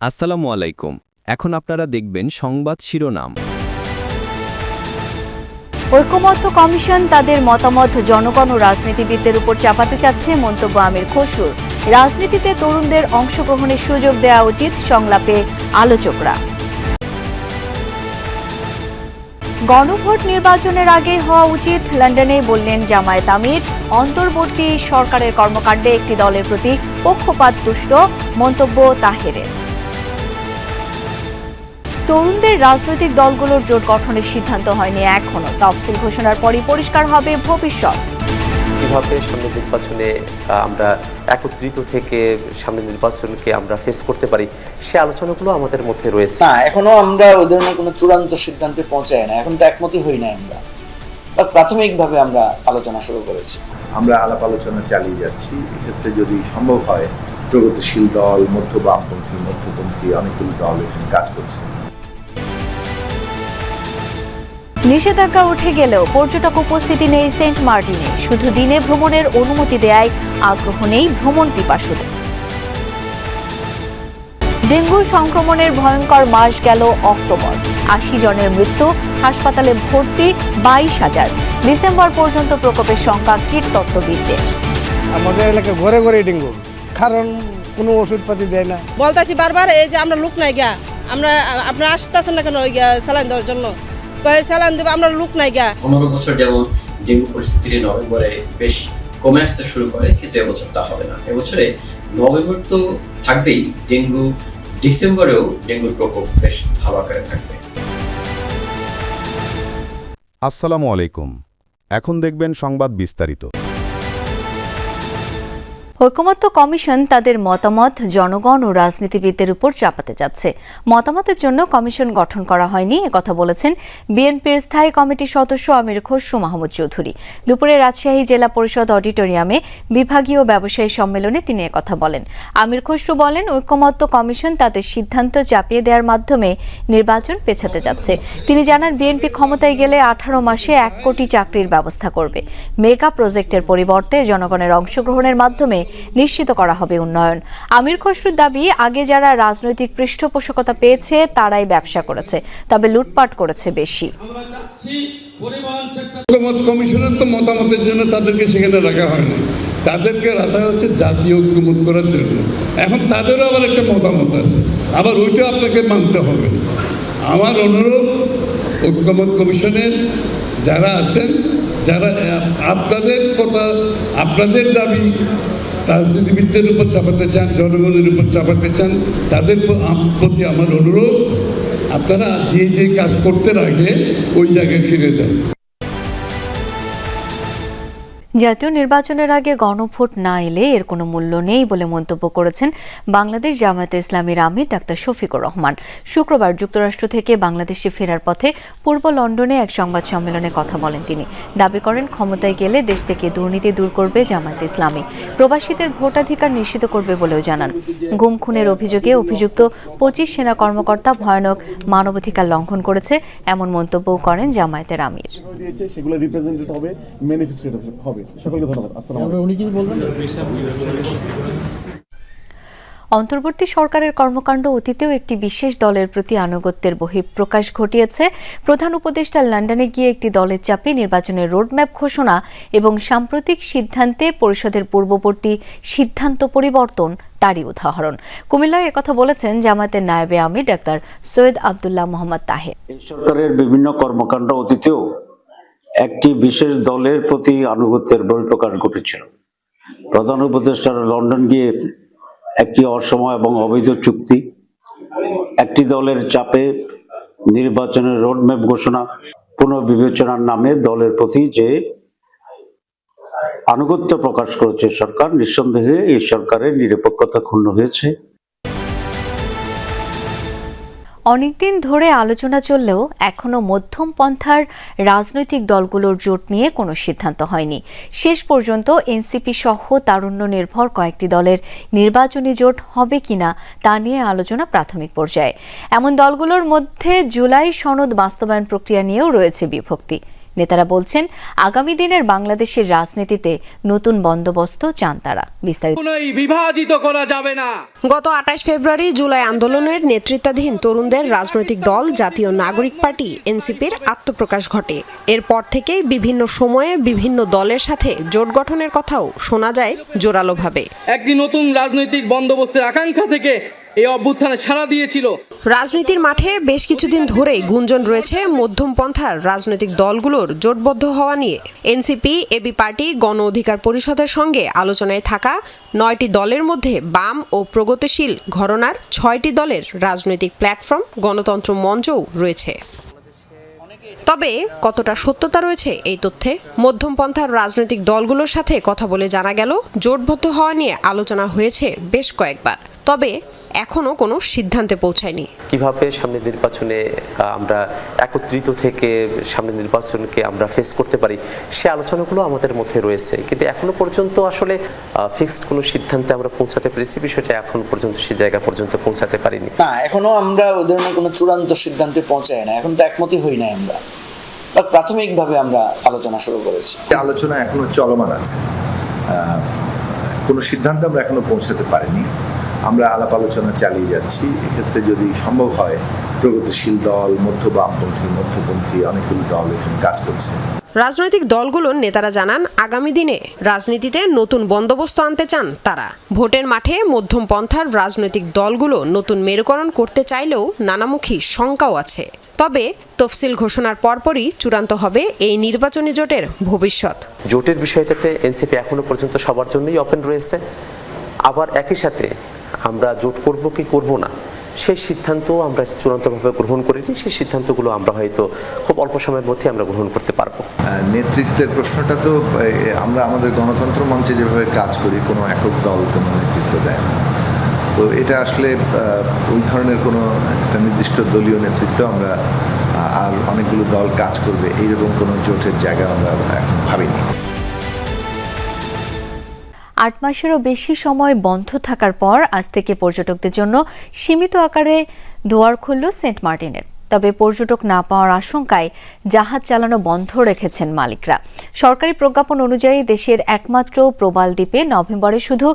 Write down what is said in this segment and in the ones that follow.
আসসালামু আলাইকুম। এখন আপনারা দেখবেন সংবাদ শিরোনাম। ঐকমত্য কমিশন তাদের মতামত জনগণ ও রাজনীতিবিদদের উপর চাপাতে চাচ্ছে, মন্তব্য আমির খসরুর। রাজনীতিতে তরুণদের অংশগ্রহণের সুযোগ দেওয়া উচিত, সংলাপে আলোচকরা। গণভোট নির্বাচনের আগে হওয়া উচিত, লন্ডনে বললেন জামায়াত আমির। অন্তর্বর্তী সরকারের কর্মকাণ্ডে একটি দলের প্রতি পক্ষপাত তুষ্ট, মন্তব্য তাহেরের। তরুণদের রাজনৈতিক দলগুলোর জোট গঠনের সিদ্ধান্ত হয়নি এখনো, তফসিল ঘোষণার পরই পরিষ্কার হবে ভবিষ্যৎ। কিভাবে সামনের নির্বাচনে আমরা একত্রিত থেকে সামনের নির্বাচনকে আমরা ফেস করতে পারি, সে আলোচনাগুলো আমাদের মধ্যে রয়েছে। না, এখনো আমরা ওই ধরনের কোনো চূড়ান্ত সিদ্ধান্তে পৌঁছাই না, এখন তো একমতই হই না আমরা, প্রাথমিকভাবে আমরা আলোচনা শুরু করেছি। আমরা আলাপ আলোচনা চালিয়ে যাচ্ছি। এক্ষেত্রে যদি সম্ভব হয়, প্রগতিশীল দল, মধ্য বামপন্থী, মধ্যপন্থী অনেকগুলো দল এখানে কাজ করছে। নিষেধাজ্ঞা উঠে গেলেও পর্যটক উপস্থিতি নেই সেন্ট মার্টিনে, শুধু দিনে ভ্রমণের অনুমতি দেয় আগ্রহ নেই ভ্রমণ পিপাসুদের। ডেঙ্গু সংক্রমণের ভয়ঙ্কর মাস গেল অক্টোবর, ৮০ জনের মৃত্যু, হাসপাতালে ভর্তি ২২,০০০। ডিসেম্বর পর্যন্ত প্রকোপের সংখ্যা কীটতত্ত্ববিদদের। আমাদের এলাকায় ঘরে ঘরে ডেঙ্গু, কারণ কোনো ওষুধপাতি দেয় না। বলতাছি বারবার, এই যে আমরা লোক নাই গা, আপনারা আসতেছেন না কেন স্যালাইন দেওয়ার জন্য? স্যালাইন দেবো, আমরা লোক নাই গা। ১৫ বছর যেমন ডেঙ্গু পরিস্থিতি নভেম্বরে বেশ কমে আসতে শুরু করে, কিন্তু এবছর তা হবে না। এবছরে নভেম্বর তো থাকবেই, ডেঙ্গু ডিসেম্বরেও ডেঙ্গুর প্রকোপ বেশ ভালো আকারে থাকবে। আসসালামু আলাইকুম। এখন দেখবেন সংবাদ বিস্তারিত। ঐকমত্য কমিশন তাদের মতামত জনগণ ও রাজনীতিবিদদের উপর চাপাতে যাচ্ছে। মতামতের জন্য কমিশন গঠন করা হয়নি, একথা বলেছেন বিএনপির স্থায়ী কমিটির সদস্য আমির খসরু মাহমুদ চৌধুরী। দুপুরে রাজশাহী জেলা পরিষদ অডিটোরিয়ামে বিভাগীয় ব্যবসায়ী সম্মেলনে তিনি একথা বলেন। আমির খসরু বলেন, ঐকমত্য কমিশন তাদের সিদ্ধান্ত চাপিয়ে দেওয়ার মাধ্যমে নির্বাচন পেছাতে যাচ্ছে। তিনি জানান, বিএনপি ক্ষমতায় গেলে ১৮ মাসে ১ কোটি চাকরির ব্যবস্থা করবে। মেগা প্রজেক্টের পরিবর্তে জনগণের অংশগ্রহণের মাধ্যমে নিশ্চিত করা হবে উন্নয়ন। আমির খসরুর দাবি, আগে যারা রাজনৈতিক পৃষ্ঠপোষকতা পেয়েছে তারাই ব্যবসা করেছে, তবে লুটপাট করেছে বেশি। কমিশনের তো মতামতের জন্য তাদেরকে সেখানে রাখা হয় না, তাদেরকে রাখা হচ্ছে জাতীয় ঐক্যমত করার জন্য। এখন তাদেরও আবার একটা মতামত আছে, আবার ওইটা আপনাকে মানতে হবে। আমার অনুরোধ, ঐক্যমত কমিশনের যারা আছেন, যারা আপনাদের কথা, আপনাদের দাবি রাজনীতিবিদদের উপর চাপাতে চান, জনগণের উপর চাপাতে চান, তাদের প্রতি আমার অনুরোধ, আপনারা যে কাজ করতে আগে ওই জায়গায় ফিরে যান। জাতীয় নির্বাচনের আগে গণভোট না এলে এর কোনো মূল্য নেই বলে মন্তব্য করেছেন বাংলাদেশ জামায়াতে ইসলামীর আমির ডাক্তার শফিকুর রহমান। শুক্রবার যুক্তরাষ্ট্র থেকে বাংলাদেশে ফেরার পথে পূর্ব লন্ডনে এক সংবাদ সম্মেলনে কথা বলেন তিনি। দাবি করেন, ক্ষমতায় গেলে দেশ থেকে দুর্নীতি দূর করবে জামায়াতে ইসলামী, প্রবাসীদের ভোটাধিকার নিশ্চিত করবে বলেও জানান। গুম খুনের অভিযোগে অভিযুক্ত ২৫ সেনা কর্মকর্তা ভয়ানক মানবাধিকার লঙ্ঘন করেছে, এমন মন্তব্যও করেন জামায়াতের আমির। সকলকে ধন্যবাদ। আসসালামু আলাইকুম। উনি কি বলবেন? অন্তর্বর্তী সরকারের কর্মকাণ্ড অতীতেও একটি বিশেষ দলের প্রতি আনুগত্যের বহিঃপ্রকাশ ঘটিয়েছে। প্রধান উপদেষ্টা লন্ডনে গিয়ে একটি দলের চাপে নির্বাচনের রোডম্যাপ ঘোষণা এবং সাম্প্রতিক সিদ্ধান্তে পরিষদের পূর্ববর্তী সিদ্ধান্ত পরিবর্তন তারই উদাহরণ। কুমিল্লায় একথা বলেছেন জামায়াতের নায়েবে আমির ডাক্তার সৈয়দ আব্দুল্লাহ মোহাম্মদ তাহের। এই সরকারের বিভিন্ন কর্মকাণ্ড অতীতেও একটি বিশেষ দলের প্রতি আনুগত্যের বহিঃপ্রকাশ ঘটেছিল। প্রধান উপদেষ্টার লন্ডন গিয়ে একটি অসময় এবং অবৈধ চুক্তি, একটি দলের চাপে নির্বাচনের রোডম্যাপ ঘোষণা, পুনর্বিবেচনার নামে দলের প্রতি যে আনুগত্য প্রকাশ করেছে সরকার, নিঃসন্দেহে এই সরকারের নিরপেক্ষতা ক্ষুণ্ণ হয়েছে। অনেকদিন ধরে আলোচনা চললেও এখনো মধ্যম পন্থার রাজনৈতিক দলগুলোর জোট নিয়ে কোনো সিদ্ধান্ত হয়নি। শেষ পর্যন্ত এনসিপি সহ তারুণ্য নির্ভর কয়েকটি দলের নির্বাচনী জোট হবে কিনা তা নিয়ে আলোচনা প্রাথমিক পর্যায়ে। এমন দলগুলোর মধ্যে জুলাই সনদ বাস্তবায়ন প্রক্রিয়া নিয়েও রয়েছে বিভক্তি। নেতারা বলছেন আগামী দিনের বাংলাদেশের রাজনীতিতে নতুন বন্দোবস্ত চান তারা। বিস্তারিত বিভাজিত করা যাবে না। গত ২৮ ফেব্রুয়ারি জুলাই আন্দোলনের নেতৃত্বাধীন তরুণদের রাজনৈতিক দল জাতীয় নাগরিক পার্টি এনসিপির আত্মপ্রকাশ ঘটে। এরপর থেকেই বিভিন্ন সময়ে বিভিন্ন দলের সাথে জোট গঠনের কথাও শোনা যায় জোরালোভাবে। একটি নতুন রাজনৈতিক বন্দোবস্তের আকাঙ্ক্ষা থেকে এই অভ্যুত্থানে সাড়া দিয়েছিল। রাজনীতির মাঠে বেশ কিছুদিন ধরেই গুঞ্জন রয়েছে মধ্যমপন্থার রাজনৈতিক দলগুলোর জোটবদ্ধ হওয়া নিয়ে। এনসিপি, এবি পার্টি, গণ অধিকার পরিষদের সঙ্গে আলোচনায় থাকা ৯টি দলের মধ্যে বাম ও প্রগতিশীল ঘরানার ৬টি দলের রাজনৈতিক প্ল্যাটফর্ম গণতন্ত্র মঞ্চও রয়েছে। তবে কতটা সত্যতা রয়েছে এই তথ্যে? মধ্যমপন্থার রাজনৈতিক দলগুলোর সাথে কথা বলে জানা গেল, জোটবদ্ধ হওয়া নিয়ে আলোচনা হয়েছে বেশ কয়েকবার, তবে এখনো কোনো সিদ্ধান্তে পৌঁছায়নি। কিভাবে সামনের নির্বাচনে আমরা একত্রিত থেকে সামনের নির্বাচনকে আমরা ফেস করতে পারি, সে আলোচনাগুলো আমাদের মধ্যে রয়েছে, কিন্তু এখনো পর্যন্ত আসলে ফিক্সড কোনো সিদ্ধান্তে আমরা পৌঁছাতে পেরেছি বিষয়টা এখন পর্যন্ত সেই জায়গা পর্যন্ত পৌঁছাতে পারিনি। না, এখনো আমরা ওই ধরনের কোনো চূড়ান্ত সিদ্ধান্তে পৌঁছাই না। এখন তো একমতই হই নাই আমরা, প্রাথমিকভাবে আমরা আলোচনা শুরু করেছি। আলোচনা এখনো চলমান আছে, কোনো সিদ্ধান্তে আমরা এখনো পৌঁছাতে পারিনি। আমরা আলাপ আলোচনা চালিয়ে যাচ্ছি। এক্ষেত্রে যদি সম্ভব হয়, প্রগতিশীল দল, মধ্যপন্থী অনেকগুলো দল এখানে কাজ করছে। রাজনৈতিক দলগুলোর নেতারা জানান, আগামী দিনে রাজনীতিতে নতুন বন্দোবস্ত আনতে চান তারা। ভোটের মাঠে মধ্যমপন্থার রাজনৈতিক দলগুলো নতুন মেরুকরণ করতে চাইলেও নানামুখী শঙ্কাও আছে। তবে তফসিল ঘোষণার পরপরই চূড়ান্ত হবে এই নির্বাচনী জোটের ভবিষ্যৎ। জোটের বিষয়টাতে এনসিপি এখনো পর্যন্ত সবার জন্যই ওপেন রয়েছে। আবার একই সাথে আমরা জোট করব কি করব না, সেই সিদ্ধান্ত আমরা চূড়ান্তভাবে গ্রহণ করিনি। সেই সিদ্ধান্তগুলো আমরা হয়তো খুব অল্প সময়ের মধ্যে আমরা গ্রহণ করতে পারবো। নেতৃত্বের প্রশ্নটা তো আমরা আমাদের গণতন্ত্র মঞ্চে যেভাবে কাজ করি, কোনো একক দল কোনো নেতৃত্ব দেয় না। তো এটা আসলে ওই ধরনের কোনো একটা নির্দিষ্ট দলীয় নেতৃত্ব আমরা আর অনেকগুলো দল কাজ করবে এইরকম কোনো জোটের জায়গা আমরা এখন ভাবিনি। ৮ মাসেরও বেশি সময় বন্ধ থাকার পর আজ থেকে পর্যটকদের জন্য সীমিত আকারে দুয়ার খুলল সেন্ট মার্টিনের। তবে পর্যটক না পাওয়ার আশঙ্কায় জাহাজ চালানো বন্ধ রেখেছেন মালিকরা। সরকারি প্রজ্ঞাপন অনুযায়ী দেশের একমাত্র প্রবাল দ্বীপে নভেম্বরে শুধু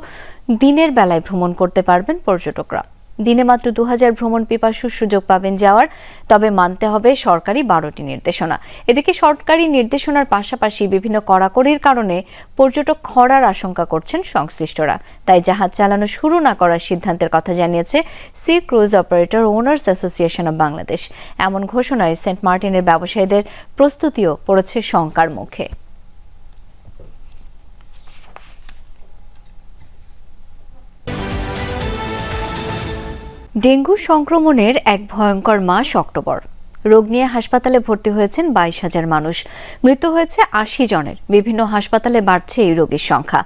দিনের বেলায় ভ্রমণ করতে পারবেন পর্যটকরা। দিনে মাত্র ২০০০ ভ্রমণ পিপাসু সুযোগ পাবেন যাওয়ার, তবে মানতে হবে সরকারি ১২টি নির্দেশনা। এদিকে সরকারি নির্দেশনার পাশাপাশি বিভিন্ন কড়াকড়ির কারণে পর্যটক খরার আশঙ্কা করছেন সংশ্লিষ্টরা। তাই জাহাজ চালানো শুরু না করার সিদ্ধান্তের কথা জানিয়েছে sea cruise operator owners association of Bangladesh. এমন ঘোষণায় সেন্ট মার্টিনের ব্যবসায়ীদের প্রস্তুতিও পড়েছে শঙ্কার মুখে। ডেঙ্গু সংক্রমণের এক ভয়ঙ্কর মাস অক্টোবর। রোগ নিয়ে হাসপাতালে ভর্তি হয়েছেন ২২,০০০ মানুষ, মৃত্যু হয়েছে ৮০ জনের। বিভিন্ন হাসপাতালে বাড়ছে এই রোগীর সংখ্যা।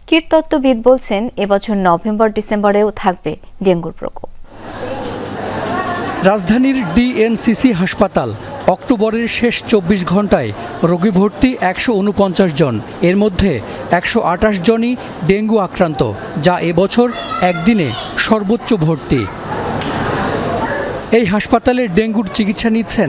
কীটতত্ত্ববিদ বলছেন, এবছর নভেম্বর-ডিসেম্বরেও থাকবে ডেঙ্গুর প্রকোপ। রাজধানীর ডিএনসিসি হাসপাতাল অক্টোবরের শেষ ২৪ ঘন্টায় রোগী ভর্তি ১৪৯ জন। এর মধ্যে ১২৮ জনই ডেঙ্গু আক্রান্ত, যা এবছর একদিনে সর্বোচ্চ ভর্তি। এই হাসপাতালে ডেঙ্গুর চিকিৎসা নিচ্ছেন